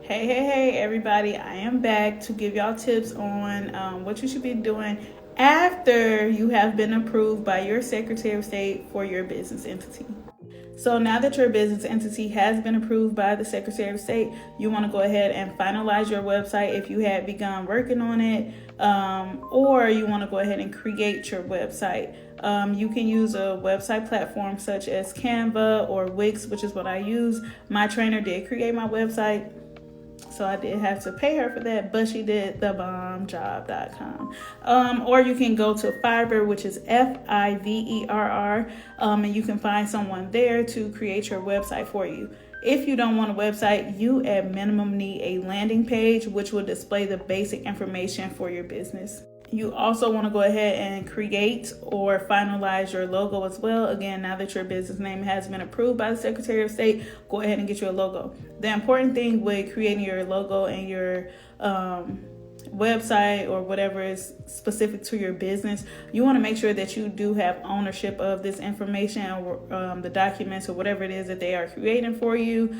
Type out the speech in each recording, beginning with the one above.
Hey, everybody. I am back to give y'all tips on what you should be doing after you have been approved by your Secretary of State for your business entity. So now that your business entity has been approved by the Secretary of State, you want to go ahead and finalize your website if you had begun working on it, or you want to go ahead and create your website. You can use a website platform such as Canva or Wix, which is what I use. My trainer did create my website, so I did have to pay her for that, but she did thebombjob.com. Or you can go to Fiverr, which is Fiverr, and you can find someone there to create your website for you. If you don't want a website, you at minimum need a landing page, which will display the basic information for your business. You also want to go ahead and create or finalize your logo as well. Again, now that your business name has been approved by the Secretary of State, go ahead and get you a logo. The important thing with creating your logo and your website or whatever is specific to your business, you want to make sure that you do have ownership of this information or the documents or whatever it is that they are creating for you.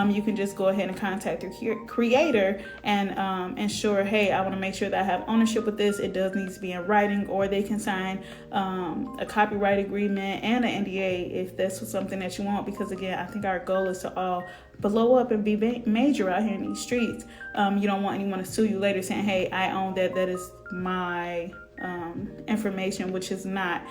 You can just go ahead and contact your creator and ensure, hey, I want to make sure that I have ownership with this. It does need to be in writing, or they can sign a copyright agreement and an NDA if that's something that you want, because again, I think our goal is to all blow up and be major out here in these streets. You don't want anyone to sue you later saying, hey, I own that is my information, which is not.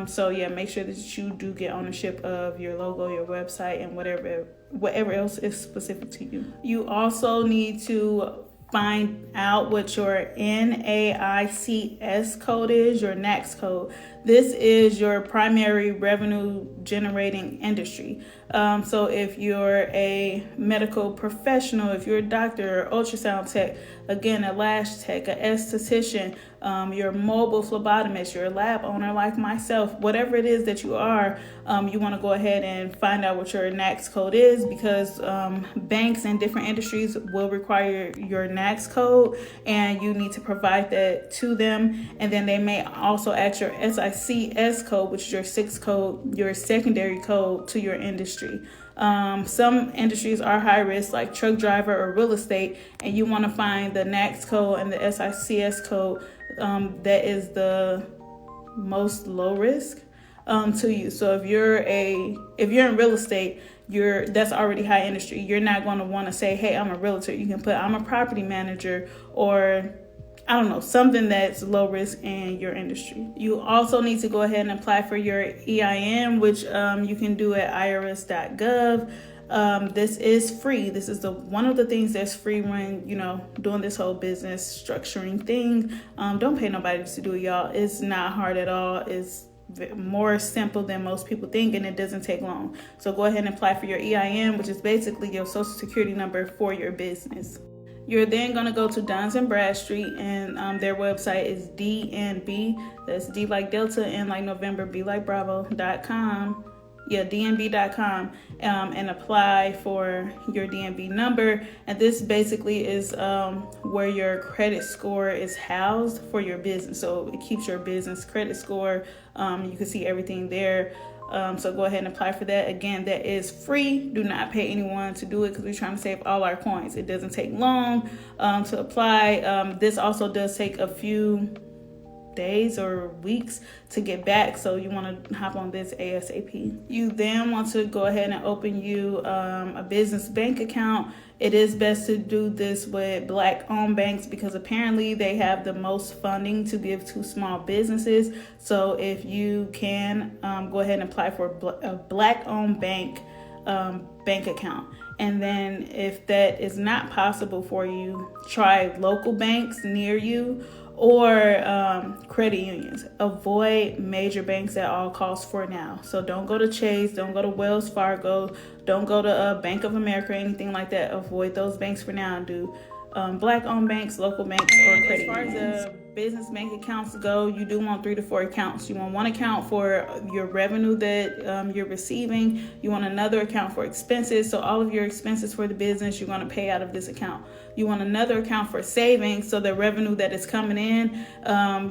So yeah, make sure that you do get ownership of your logo, your website, and whatever else is specific to you. You also need to find out what your NAICS code is, your NAICS code. This is your primary revenue generating industry. So if you're a medical professional, if you're a doctor, or ultrasound tech, again, a lash tech, an esthetician, you're a mobile phlebotomist, you're a lab owner like myself, whatever it is that you are, you want to go ahead and find out what your NAICS code is, because banks and different industries will require your NAICS code, and you need to provide that to them. And then they may also ask your SICS code, which is your sixth code, your secondary code to your industry. Some industries are high risk, like truck driver or real estate, and you want to find the NAICS code and the SICS code that is the most low risk to you. So if you're in real estate, that's already high industry. You're not going to want to say, hey, I'm a realtor. You can put I'm a property manager, or I don't know, something that's low risk in your industry. You also need to go ahead and apply for your EIN, which you can do at irs.gov. This is free. This is one of the things that's free when, doing this whole business structuring thing. Don't pay nobody to do it, y'all. It's not hard at all. It's more simple than most people think, and it doesn't take long. So go ahead and apply for your EIN, which is basically your social security number for your business. You're then going to go to Duns & Bradstreet, and their website is DNB. That's D like Delta, N like November, B like Bravo.com. Yeah, DNB.com, and apply for your DNB number. And this basically is where your credit score is housed for your business. So it keeps your business credit score. You can see everything there. So go ahead and apply for that. Again, that is free. Do not pay anyone to do it, because we're trying to save all our coins. It doesn't take long to apply. This also does take a few days or weeks to get back, so you want to hop on this ASAP. You then want to go ahead and open you a business bank account. It is best to do this with Black-owned banks, because apparently they have the most funding to give to small businesses. So if you can, go ahead and apply for a Black-owned bank account. And then if that is not possible for you, try local banks near you, or credit unions. Avoid major banks at all costs for now. So don't go to Chase, don't go to Wells Fargo, don't go to Bank of America or anything like that. Avoid those banks for now, and do Black-owned banks, local banks, or credit unions. As far as the business bank accounts go, you do want 3 to 4 accounts. You want one account for your revenue that you're receiving. You want another account for expenses. So all of your expenses for the business, you're going to pay out of this account. You want another account for savings. So the revenue that is coming in,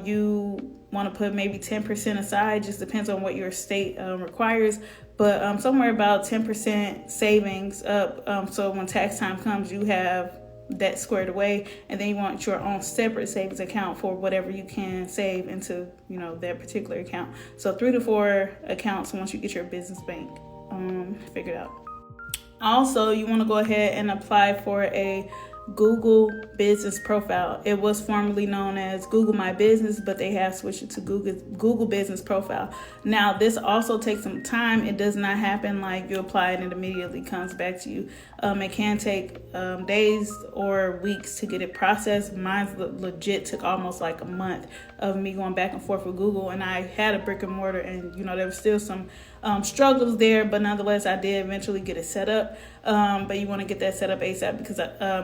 you want to put maybe 10% aside. Just depends on what your state requires. but somewhere about 10% savings up. So when tax time comes, you have that squared away, and then you want your own separate savings account for whatever you can save into, that particular account. So 3 to 4 accounts once you get your business bank figured out. Also, you want to go ahead and apply for a Google Business Profile. It was formerly known as Google My Business, but they have switched it to Google Business Profile. Now, this also takes some time. It does not happen like you apply and it immediately comes back to you. It can take days or weeks to get it processed. Mine legit took almost like a month of me going back and forth with Google, and I had a brick and mortar, and there was still some struggles there, but nonetheless, I did eventually get it set up. But you want to get that set up ASAP because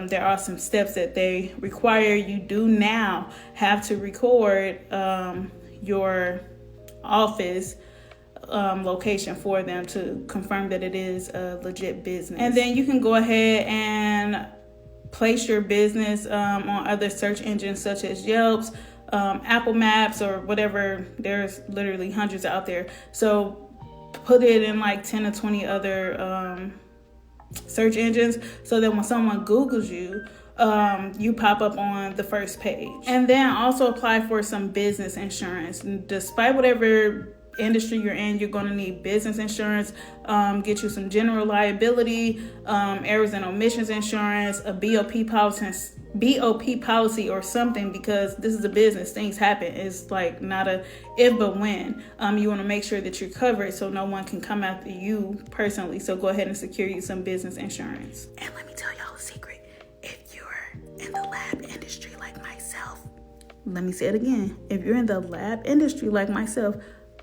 there are some steps that they require. You do now have to record your office location for them to confirm that it is a legit business. And then you can go ahead and place your business on other search engines such as Yelp's, Apple Maps, or whatever. There's literally hundreds out there. So put it in like 10 to 20 other search engines, so that when someone Googles you, you pop up on the first page. And then also apply for some business insurance. Despite whatever industry you're in, you're going to need business insurance. Get you some general liability, errors and omissions insurance, a BOP policy or something, because this is a business. Things happen. It's like not a if but when. You want to make sure that you're covered so no one can come after you personally. So go ahead and secure you some business insurance. And let me tell y'all a secret. If you're in the lab industry like myself, let me say it again. If you're in the lab industry like myself,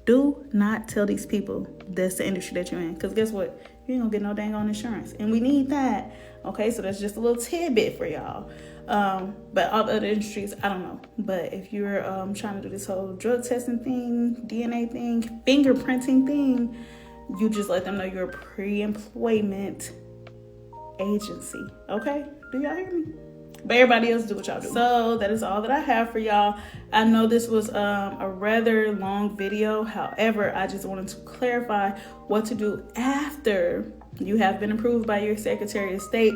do not tell these people that's the industry that you're in. Because guess what? You ain't gonna get no dang on insurance. And we need that. Okay, so that's just a little tidbit for y'all. But all the other industries, I don't know. But if you're trying to do this whole drug testing thing, DNA thing, fingerprinting thing, you just let them know you're a pre-employment agency. Okay? Do y'all hear me? But everybody else do what y'all do. So that is all that I have for y'all. I know this was a rather long video. However, I just wanted to clarify what to do after you have been approved by your Secretary of State.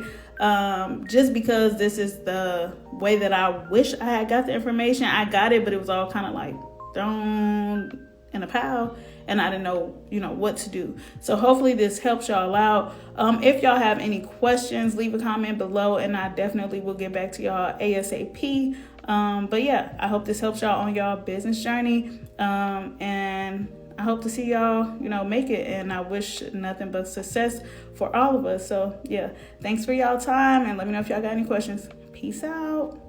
Just because this is the way that I wish I had got the information. I got it, but it was all kind of like thrown in a pile, and I didn't know, what to do. So hopefully this helps y'all out. If y'all have any questions, leave a comment below, and I definitely will get back to y'all ASAP. But yeah, I hope this helps y'all on y'all business journey. And I hope to see y'all, make it. And I wish nothing but success for all of us. So yeah, thanks for y'all time, and let me know if y'all got any questions. Peace out.